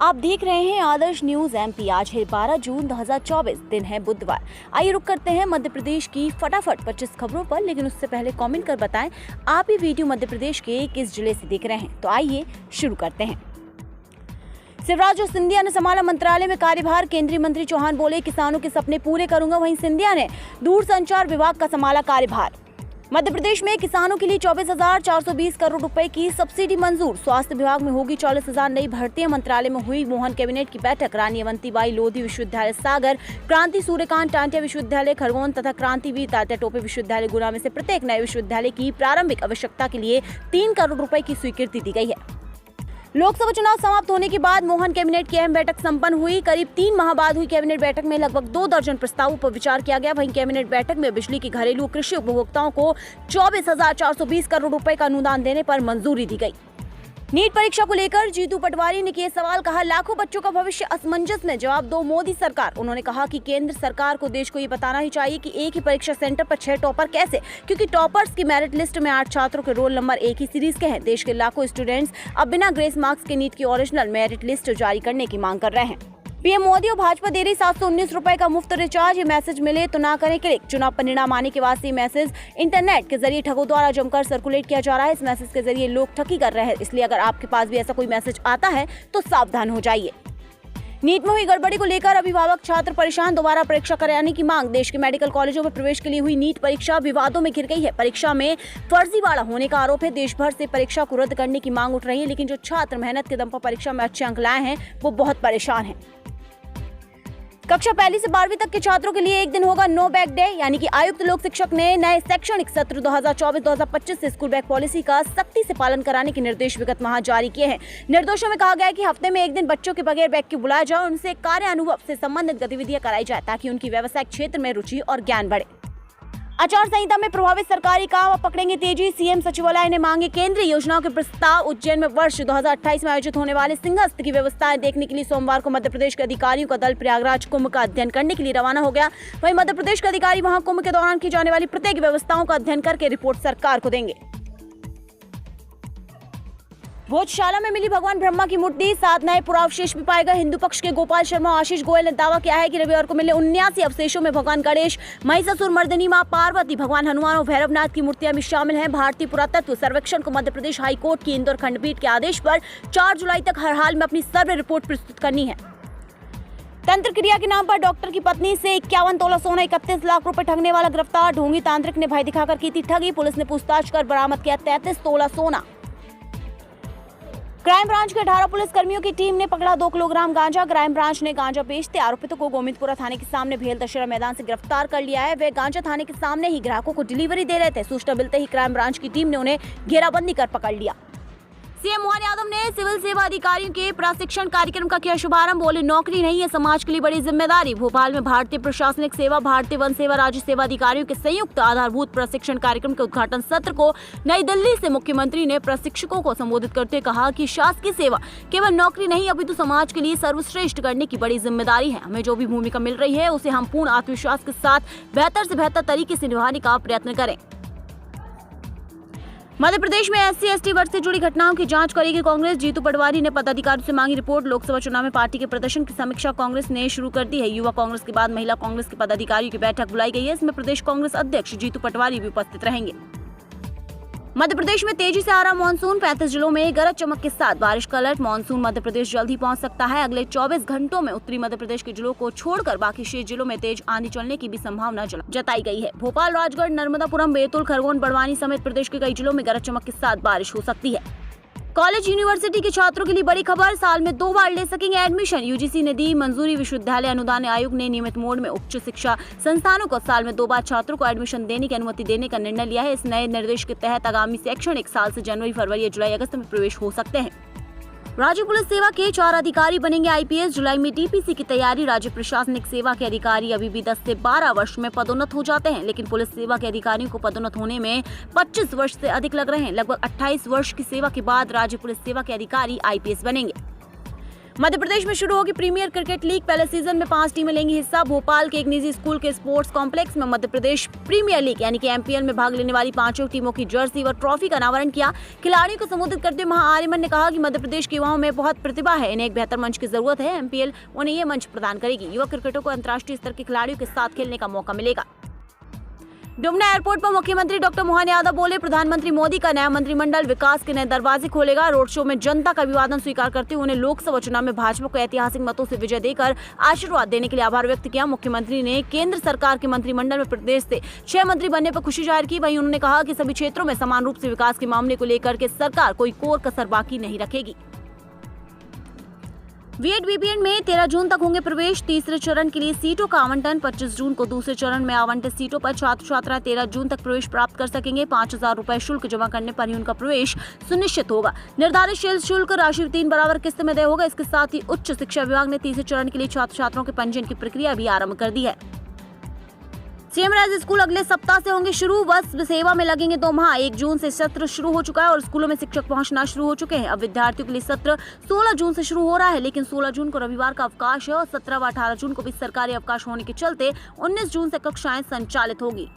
आप देख रहे हैं आदर्श न्यूज एमपी। आज है 12 जून 2024, दिन है बुधवार। आइए रुक करते हैं मध्य प्रदेश की फटाफट 25 खबरों पर, लेकिन उससे पहले कमेंट कर बताएं आप ये वीडियो मध्य प्रदेश के किस जिले से देख रहे हैं। तो आइए शुरू करते हैं। शिवराज और सिंधिया ने संभाला मंत्रालय में कार्यभार। केंद्रीय मंत्री चौहान बोले किसानों के सपने पूरे करूंगा। वहीं सिंधिया ने दूरसंचार विभाग का संभाला कार्यभार। मध्य प्रदेश में किसानों के लिए 24,420 करोड़ रुपए की सब्सिडी मंजूर। स्वास्थ्य विभाग में होगी 40,000 नई भर्तियां। मंत्रालय में हुई मोहन कैबिनेट की बैठक। रानी अवंतीबाई लोधी विश्वविद्यालय सागर, क्रांति सूर्यकांत टांटिया विश्वविद्यालय खरगोन तथा क्रांतिवीर तात्या टोपे विश्वविद्यालय गुना में से प्रत्येक नए विश्वविद्यालय की प्रारंभिक आवश्यकता के लिए 3 करोड़ रुपए की स्वीकृति दी गई है। लोकसभा चुनाव समाप्त होने के बाद मोहन कैबिनेट की अहम बैठक संपन्न हुई। करीब 3 माह बाद हुई कैबिनेट बैठक में लगभग 2 दर्जन प्रस्तावों पर विचार किया गया। वहीं कैबिनेट बैठक में बिजली की घरेलू कृषि उपभोक्ताओं को 24,420 करोड़ रुपए का अनुदान देने पर मंजूरी दी गई। नीट परीक्षा को लेकर जीतू पटवारी ने किए सवाल। कहा लाखों बच्चों का भविष्य असमंजस में, जवाब दो मोदी सरकार। उन्होंने कहा कि केंद्र सरकार को देश को ये बताना ही चाहिए कि एक ही परीक्षा सेंटर पर 6 टॉपर कैसे, क्योंकि टॉपर्स की मेरिट लिस्ट में 8 छात्रों के रोल नंबर एक ही सीरीज के हैं। देश के लाखों स्टूडेंट्स अब बिना ग्रेस मार्क्स के नीट की ओरिजिनल मेरिट लिस्ट जारी करने की मांग कर रहे हैं। पीएम मोदी और भाजपा दे रही 719 रुपए का मुफ्त रिचार्ज। ये मैसेज मिले तो ना करें क्लिक। चुनाव परिणाम आने के बाद से मैसेज इंटरनेट के जरिए ठगों द्वारा जमकर सर्कुलेट किया जा रहा है। इस मैसेज के जरिए लोग ठगी कर रहे हैं, इसलिए अगर आपके पास भी ऐसा कोई मैसेज आता है तो सावधान हो जाइए। नीट में हुई गड़बड़ी को लेकर अभिभावक छात्र परेशान। दोबारा परीक्षा कराने की मांग। देश के मेडिकल कॉलेजों में प्रवेश के लिए हुई नीट परीक्षा विवादों में घिर गई है। परीक्षा में फर्जीवाड़ा होने का आरोप है। देश भर से परीक्षा को रद्द करने की मांग उठ रही है, लेकिन जो छात्र मेहनत के दम पर परीक्षा में अच्छे अंक लाए हैं वो बहुत परेशान हैं। कक्षा 1 से 12वीं तक के छात्रों के लिए एक दिन होगा नो बैग डे, यानी कि आयुक्त लोक शिक्षक ने नए शैक्षणिक सत्र 2024-2025 से स्कूल बैग पॉलिसी का सख्ती से पालन कराने के निर्देश विगत माह जारी किए हैं। निर्देशों में कहा गया है कि हफ्ते में एक दिन बच्चों के बगैर बैग के बुलाया जाए, उनसे कार्य अनुभव से संबंधित गतिविधियां कराई जाए ताकि उनकी व्यावसायिक क्षेत्र में रुचि और ज्ञान बढ़े। आचार संहिता में प्रभावित सरकारी काम अब पकड़ेंगे तेजी। सीएम सचिवालय ने मांगे केंद्रीय योजनाओं के प्रस्ताव। उज्जैन में वर्ष 2028 में आयोजित होने वाले सिंहस्थ की व्यवस्थाएं देखने के लिए सोमवार को मध्य प्रदेश के अधिकारियों का दल प्रयागराज कुंभ का अध्ययन करने के लिए रवाना हो गया। वहीं मध्य प्रदेश के अधिकारी वहां कुंभ के दौरान की जाने वाली प्रत्येक व्यवस्थाओं का अध्ययन करके रिपोर्ट सरकार को देंगे। भोजशाला में मिली भगवान ब्रह्मा की मूर्ति, 7 नए पुरावशेष भी पाए गए। हिंदू पक्ष के गोपाल शर्मा और आशीष गोयल ने दावा किया है कि रविवार को मिले 79 अवशेषों में भगवान गणेश, महिषासुर मर्दिनी मां पार्वती, भगवान हनुमान और भैरवनाथ की मूर्तियां भी शामिल हैं। भारतीय पुरातत्व सर्वेक्षण को मध्य प्रदेश हाईकोर्ट की इंदौर खंडपीठ के आदेश पर 4 जुलाई तक हर हाल में अपनी सर्वे रिपोर्ट प्रस्तुत करनी है। तंत्र क्रिया के नाम पर डॉक्टर की पत्नी से 51 तोला सोना 31 लाख रुपए ठगने वाला गिरफ्तार। ढोंगी तांत्रिक ने भय दिखाकर की थी ठगी। पुलिस ने पूछताछ कर बरामद किया 33 तोला सोना। क्राइम ब्रांच के 18 पुलिस कर्मियों की टीम ने पकड़ा 2 किलोग्राम गांजा। क्राइम ब्रांच ने गांजा बेचते आरोपितों को गोविंदपुरा थाने के सामने भेल दशहरा मैदान से गिरफ्तार कर लिया है। वे गांजा थाने के सामने ही ग्राहकों को डिलीवरी दे रहे थे। सूचना मिलते ही क्राइम ब्रांच की टीम ने उन्हें घेराबंदी कर पकड़ लिया। सीएम मोहन यादव ने सिविल सेवा अधिकारियों के प्रशिक्षण कार्यक्रम का किया शुभारंभ। बोले नौकरी नहीं है समाज के लिए बड़ी जिम्मेदारी। भोपाल में भारतीय प्रशासनिक सेवा, भारतीय वन सेवा, राज्य सेवा अधिकारियों के संयुक्त आधारभूत प्रशिक्षण कार्यक्रम के उद्घाटन सत्र को नई दिल्ली से मुख्यमंत्री ने प्रशिक्षकों को संबोधित करते हुए कहा कि शासकीय सेवा केवल नौकरी नहीं अपितु समाज के लिए सर्वश्रेष्ठ करने की बड़ी जिम्मेदारी है। हमें जो भी भूमिका मिल रही है उसे हम पूर्ण आत्मविश्वास के साथ बेहतर से बेहतर तरीके से निभाने का प्रयत्न करें। मध्य प्रदेश में SC/ST वर्ग से जुड़ी घटनाओं की जांच करेगी कांग्रेस। जीतू पटवारी ने पदाधिकारियों से मांगी रिपोर्ट। लोकसभा चुनाव में पार्टी के प्रदर्शन की समीक्षा कांग्रेस ने शुरू कर दी है। युवा कांग्रेस के बाद महिला कांग्रेस के पदाधिकारियों की बैठक बुलाई गई है। इसमें प्रदेश कांग्रेस अध्यक्ष जीतू पटवारी भी उपस्थित रहेंगे। मध्य प्रदेश में तेजी से आ रहा मानसून। 35 जिलों में गरज चमक के साथ बारिश का अलर्ट। मानसून मध्य प्रदेश जल्द ही पहुंच सकता है। अगले 24 घंटों में उत्तरी मध्य प्रदेश के जिलों को छोड़कर बाकी शेष जिलों में तेज आंधी चलने की भी संभावना जताई गई है। भोपाल, राजगढ़, नर्मदापुरम, बैतूल, खरगोन, बड़वानी समेत प्रदेश के कई जिलों में गरज चमक के साथ बारिश हो सकती है। कॉलेज यूनिवर्सिटी के छात्रों के लिए बड़ी खबर। साल में 2 बार ले सकेंगे एडमिशन। यूजीसी ने दी मंजूरी। विश्वविद्यालय अनुदान आयोग ने नियमित मोड में उच्च शिक्षा संस्थानों को साल में 2 बार छात्रों को एडमिशन देने की अनुमति देने का निर्णय लिया है। इस नए निर्देश के तहत आगामी शैक्षणिक साल से जनवरी, फरवरी या जुलाई, अगस्त में प्रवेश हो सकते हैं। राज्य पुलिस सेवा के 4 अधिकारी बनेंगे IPS। जुलाई में TPC की तैयारी। राज्य प्रशासनिक सेवा के अधिकारी अभी भी 10 से 12 वर्ष में पदोन्नत हो जाते हैं, लेकिन पुलिस सेवा के अधिकारियों को पदोन्नत होने में 25 वर्ष से अधिक लग रहे हैं। लगभग 28 वर्ष की सेवा के बाद राज्य पुलिस सेवा के अधिकारी IPS बनेंगे। मध्य प्रदेश में शुरू होगी प्रीमियर क्रिकेट लीग। पहले सीजन में 5 टीमें लेंगी हिस्सा। भोपाल के एक निजी स्कूल के स्पोर्ट्स कॉम्प्लेक्स में मध्य प्रदेश प्रीमियर लीग यानी कि एमपीएल में भाग लेने वाली 5 टीमों की जर्सी व ट्रॉफी का अनावरण किया। खिलाड़ियों को संबोधित करते महाआर्यमन ने कहा कि मध्य प्रदेश के युवाओं में बहुत प्रतिभा है, इन्हें एक बेहतर मंच की जरूरत है। एमपीएल उन्हें ये मंच प्रदान करेगी। युवा क्रिकेटरों को अंतर्राष्ट्रीय स्तर के खिलाड़ियों के साथ खेलने का मौका मिलेगा। डुमना एयरपोर्ट पर मुख्यमंत्री डॉक्टर मोहन यादव बोले, प्रधानमंत्री मोदी का नया मंत्रिमंडल विकास के नए दरवाजे खोलेगा। रोड शो में जनता का अभिवादन स्वीकार करते हुए उन्हें लोकसभा चुनाव में भाजपा को ऐतिहासिक मतों से विजय देकर आशीर्वाद देने के लिए आभार व्यक्त किया। मुख्यमंत्री ने केंद्र सरकार के मंत्रिमंडल में प्रदेश से 6 मंत्री बनने पर खुशी जाहिर की। वहीं उन्होंने कहा कि सभी क्षेत्रों में समान रूप से विकास के मामले को लेकर के सरकार कोई कोर कसर बाकी नहीं रखेगी। बीएड बीपीएड में 13 जून तक होंगे प्रवेश। तीसरे चरण के लिए सीटों का आवंटन 25 जून को। दूसरे चरण में आवंटित सीटों पर छात्र छात्राएं 13 जून तक प्रवेश प्राप्त कर सकेंगे। 5,000 रुपए शुल्क जमा करने पर ही उनका प्रवेश सुनिश्चित होगा। निर्धारित शुल्क राशि 3 बराबर किस्त में देय होगा। इसके साथ ही उच्च शिक्षा विभाग ने तीसरे चरण के लिए छात्र छात्राओं के पंजीयन की प्रक्रिया भी आरंभ कर दी है। सीएम राज्य स्कूल अगले सप्ताह से होंगे शुरू। बस सेवा में लगेंगे 2 माह। 1 जून से सत्र शुरू हो चुका है और स्कूलों में शिक्षक पहुंचना शुरू हो चुके हैं। अब विद्यार्थियों के लिए सत्र 16 जून से शुरू हो रहा है, लेकिन 16 जून को रविवार का अवकाश है और 17 व 18 जून को भी सरकारी अवकाश होने के चलते 19 जून से कक्षाएं संचालित होगी।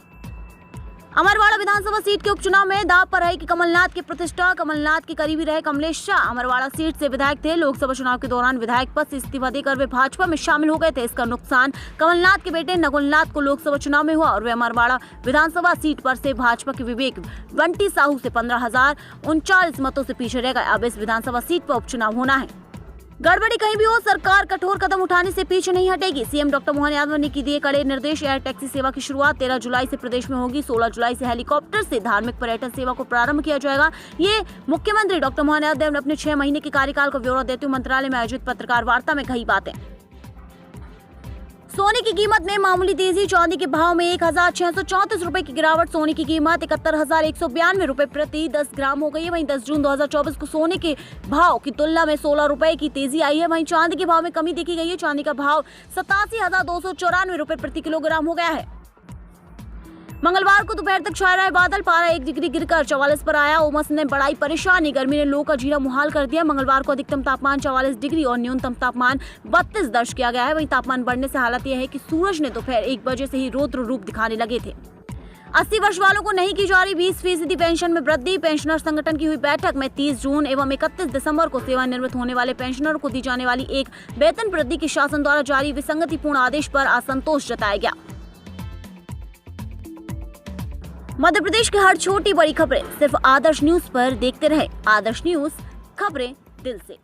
अमरवाड़ा विधानसभा सीट के उपचुनाव में दांव पर है कि कमलनाथ की प्रतिष्ठा। कमलनाथ के करीबी रहे कमलेश शाह अमरवाड़ा सीट से विधायक थे। लोकसभा चुनाव के दौरान विधायक पद से इस्तीफा देकर वे भाजपा में शामिल हो गए थे। इसका नुकसान कमलनाथ के बेटे नकुलनाथ को लोकसभा चुनाव में हुआ और वे अमरवाड़ा विधानसभा सीट पर से भाजपा के विवेक बंटी साहू से 15,039 मतों से पीछे रह गए। अब इस विधानसभा सीट पर उपचुनाव होना है। गड़बड़ी कहीं भी हो, सरकार कठोर कदम उठाने से पीछे नहीं हटेगी। सीएम डॉक्टर मोहन यादव ने दिए कड़े निर्देश। एयर टैक्सी सेवा की शुरुआत 13 जुलाई से प्रदेश में होगी। 16 जुलाई से हेलीकॉप्टर से धार्मिक पर्यटन सेवा को प्रारंभ किया जाएगा। ये मुख्यमंत्री डॉक्टर मोहन यादव ने अपने 6 महीने के कार्यकाल का ब्यौरा देते हुए मंत्रालय में आयोजित पत्रकार वार्ता में कही बातें। सोने की कीमत में मामूली तेजी। चांदी के भाव में 1,634 रुपए की गिरावट। सोने की कीमत 71,192 रुपए प्रति 10 ग्राम हो गई है। वहीं 10 जून 2024 को सोने के भाव की तुलना में 16 रुपए की तेजी आई है। वहीं चांदी के भाव में कमी देखी गई है। चांदी का भाव 87,294 रुपए प्रति किलोग्राम हो गया है। मंगलवार को दोपहर तक छाया रहे बादल। पारा 1 डिग्री गिरकर 44 पर आया। उमस ने बढ़ाई परेशानी। गर्मी ने लोगों का जीना मुहाल कर दिया। मंगलवार को अधिकतम तापमान 44 डिग्री और न्यूनतम तापमान 32 दर्ज किया गया है। वहीं तापमान बढ़ने से हालत यह है कि सूरज ने दोपहर 1 बजे से ही रौद्र रूप दिखाने लगे थे। 80 वर्ष वालों को नहीं की जा रही 20% पेंशन में वृद्धि। पेंशनर संगठन की हुई बैठक में 30 जून एवं 31 दिसंबर को सेवानिवृत्त होने वाले पेंशनरों को दी जाने वाली एक वेतन वृद्धि की शासन द्वारा जारी विसंगतिपूर्ण आदेश पर असंतोष जताया गया। मध्य प्रदेश की हर छोटी बड़ी खबरें सिर्फ आदर्श न्यूज पर देखते रहे। आदर्श न्यूज, खबरें दिल से।